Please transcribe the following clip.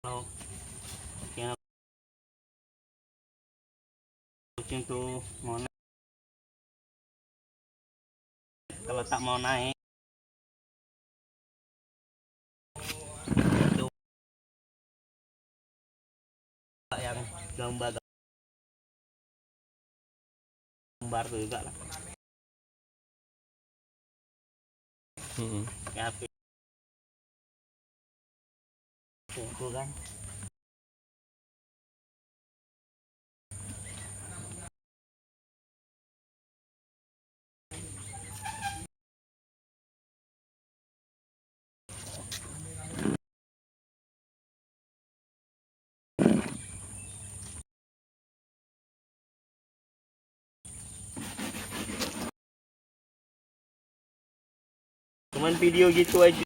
Kalau yang kucing tuh mau naik, kalau tak mau naik itu yang gambar tuh juga lah. Ya, itu kan. Cuman video gitu aja.